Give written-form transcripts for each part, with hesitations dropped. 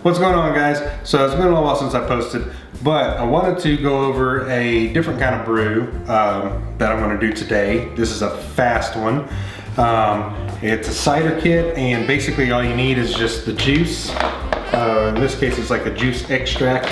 What's going on, guys? So it's been a little while since I posted, but I wanted to go over a different kind of brew that I'm going to do today. This is a fast one. It's a cider kit, and basically all you need is just the juice. In this case, it's like a juice extract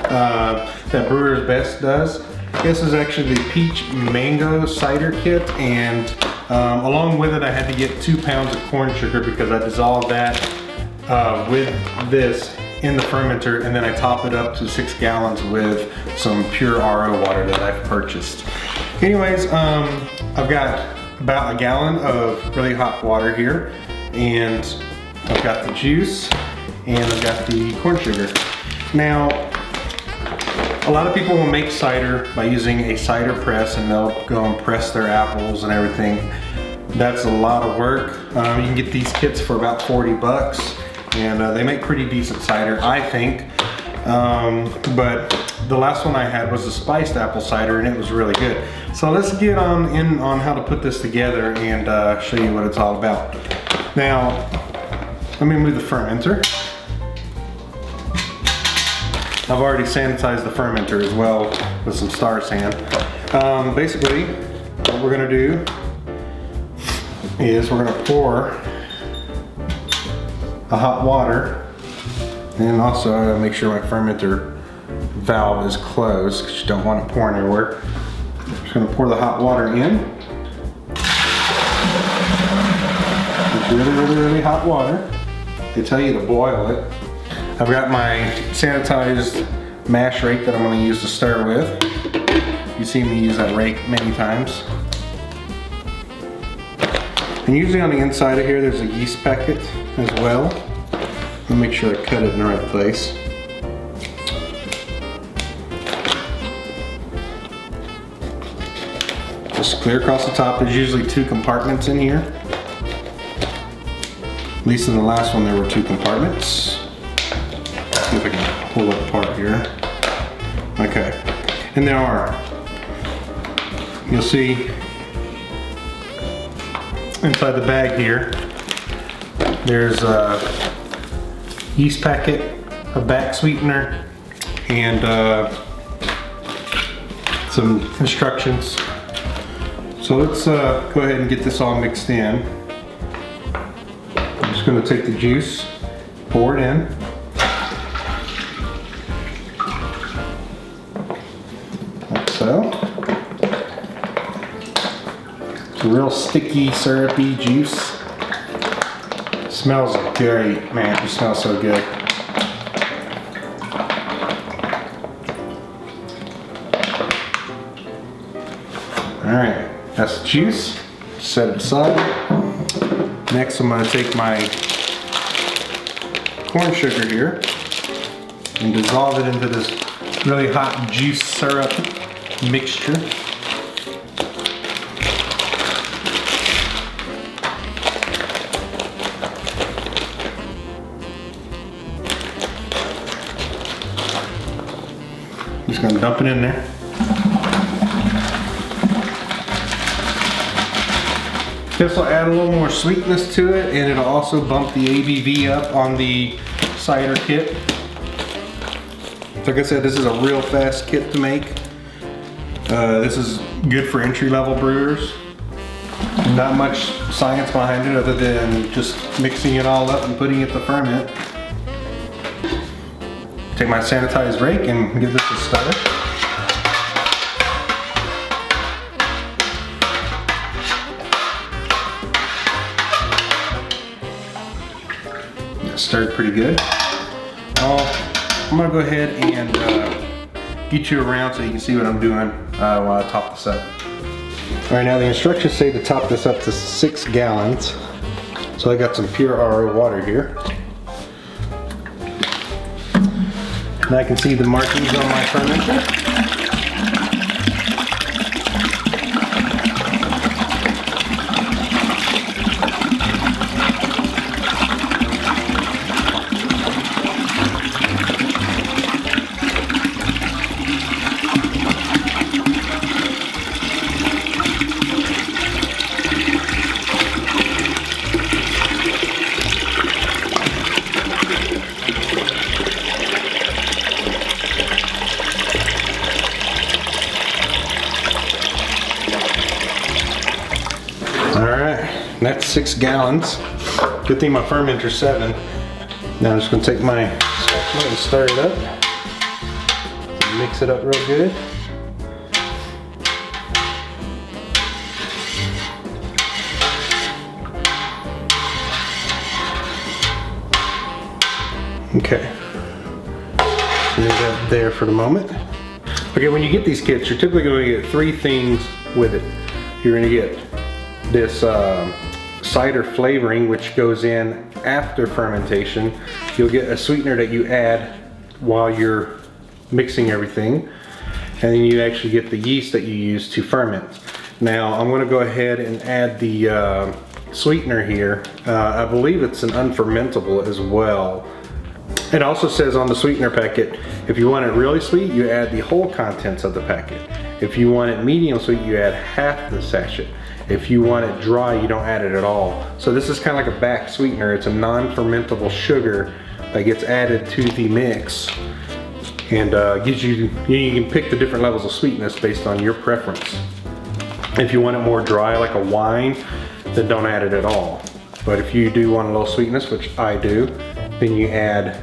that Brewer's Best does. This is actually the peach mango cider kit, and along with it I had to get 2 pounds of corn sugar because I dissolved that with this in the fermenter, and then I top it up to 6 gallons with some pure RO water that I've purchased. Anyways, I've got about 1 gallon of really hot water here, and I've got the juice and I've got the corn sugar. Now, a lot of people will make cider by using a cider press, and they'll go and press their apples and everything. That's a lot of work. You can get these kits for about 40 bucks, and they make pretty decent cider, I think. But the last one I had was a spiced apple cider, and it was really good. So let's get on how to put this together and show you what it's all about. Now, let me move the fermenter. I've already sanitized the fermenter as well with some Star Sand. Basically, what we're gonna do is we're gonna pour the hot water, and also I gotta make sure my fermenter valve is closed because you don't want it pouring everywhere. I'm just gonna pour the hot water in. It's really hot water. They tell you to boil it. I've got my sanitized mash rake that I'm going to use to stir with. You've seen me use that rake many times. And usually on the inside of here there's a yeast packet as well. I'll make sure I cut it in the right place. Just clear across the top. There's usually 2 compartments in here. At least in the last one there were 2 compartments. See if I can pull it apart here. Okay, and there are, you'll see inside the bag here, there's a yeast packet, a back sweetener, and some instructions. So let's go ahead and get this all mixed in. I'm just going to take the juice, pour it in. So, it's a real sticky, syrupy juice. It smells great, man. It smells so good. Alright, that's the juice. Set it aside. Next, I'm going to take my corn sugar here and dissolve it into this really hot juice syrup mixture. Just gonna dump it in there. This will add a little more sweetness to it, and it'll also bump the ABV up on the cider kit. Like I said, this is a real fast kit to make. This is good for entry-level brewers. Not much science behind it other than just mixing it all up and putting it to ferment. Take my sanitized rake and give this a stir. It stirred pretty good. I'm gonna go ahead and get you around so you can see what I'm doing while I top this up. All right, now the instructions say to top this up to 6 gallons. So I got some pure RO water here. And I can see the markings on my fermenter. And that's 6 gallons. Good thing my fermenter's 7. Now I'm just gonna take my spatula and stir it up. Mix it up real good. Okay, leave that there for the moment. Okay, when you get these kits, you're typically going to get 3 things with it. You're going to get this cider flavoring, which goes in after fermentation. You'll get a sweetener that you add while you're mixing everything, and then you actually get the yeast that you use to ferment. Now, I'm going to go ahead and add the sweetener here. I believe it's an unfermentable as well. It also says on the sweetener packet, if you want it really sweet, you add the whole contents of the packet. If you want it medium sweet, you add half the sachet. If you want it dry, you don't add it at all. So this is kind of like a back sweetener. It's a non-fermentable sugar that gets added to the mix and gives you can pick the different levels of sweetness based on your preference. If you want it more dry like a wine, then don't add it at all. But if you do want a little sweetness, which I do, then you add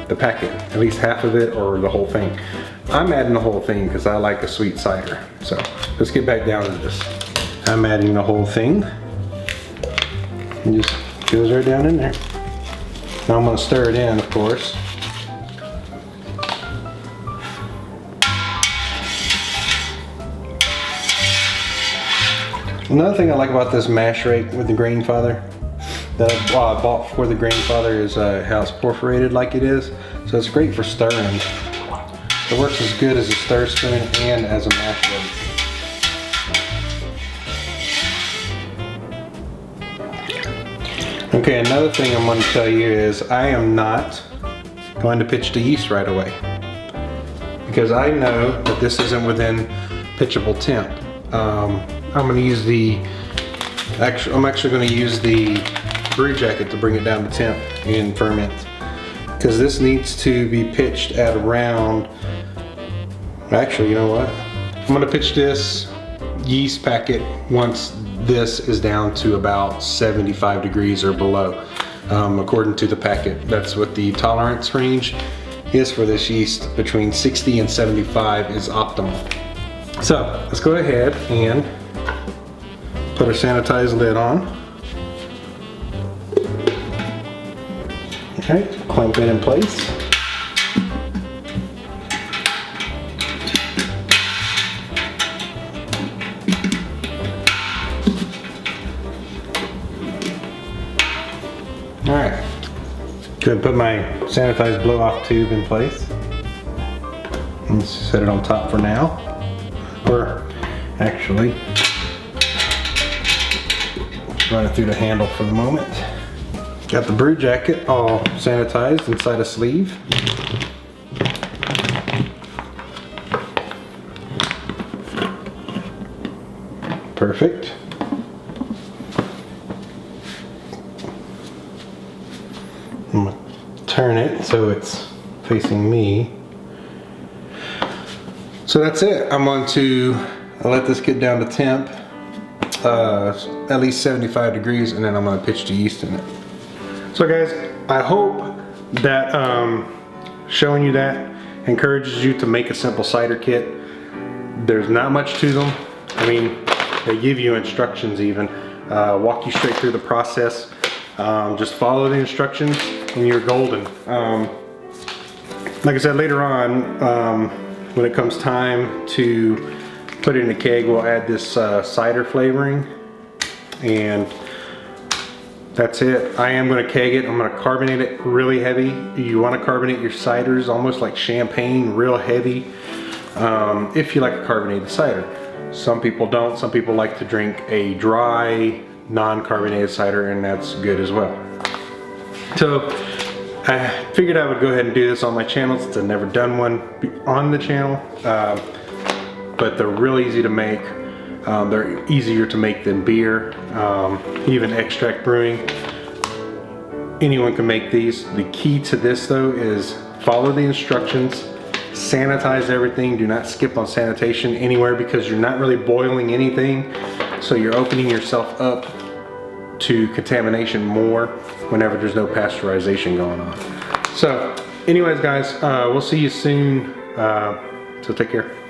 the packet, at least half of it or the whole thing. I'm adding the whole thing because I like a sweet cider. So let's get back down to this. I'm adding the whole thing. It just goes right down in there. Now I'm going to stir it in, of course. Another thing I like about this mash rate with the Grainfather that I bought for the Grainfather is how it's perforated like it is. So it's great for stirring. It works as good as a stir spoon and as a mash rate. Okay, another thing I'm going to tell you is I am not going to pitch the yeast right away, because I know that this isn't within pitchable temp. I'm going to use I'm actually going to use the brew jacket to bring it down to temp and ferment, because this needs to be pitched at around, actually, you know what? I'm going to pitch this yeast packet once this is down to about 75 degrees or below, according to the packet. That's what the tolerance range is for this yeast. Between 60 and 75 is optimal. So let's go ahead and put our sanitized lid on. Okay, clamp it in place. Alright, go put my sanitized blow-off tube in place. Let's set it on top for now. Or actually, run it through the handle for the moment. Got the brew jacket all sanitized inside a sleeve. Perfect. I'm gonna turn it so it's facing me. So that's it. I'm going to let this get down to temp, at least 75 degrees, and then I'm going to pitch the yeast in it. So guys, I hope that showing you that encourages you to make a simple cider kit. There's not much to them. I mean, they give you instructions even, walk you straight through the process. Just follow the instructions and you're golden. Like I said, later on, when it comes time to put it in a keg, we'll add this cider flavoring, and that's it. I am going to keg it. I'm going to carbonate it really heavy. You want to carbonate your ciders almost like champagne, real heavy, if you like a carbonated cider. Some people don't. Some people like to drink a dry, non-carbonated cider, and that's good as well. So I figured I would go ahead and do this on my channel since I've never done one on the channel, but they're really easy to make. They're easier to make than beer, even extract brewing. Anyone can make these. The key to this though is follow the instructions, sanitize everything. Do not skip on sanitation anywhere, because you're not really boiling anything, so you're opening yourself up to contamination more whenever there's no pasteurization going on. So anyways guys, we'll see you soon. So take care.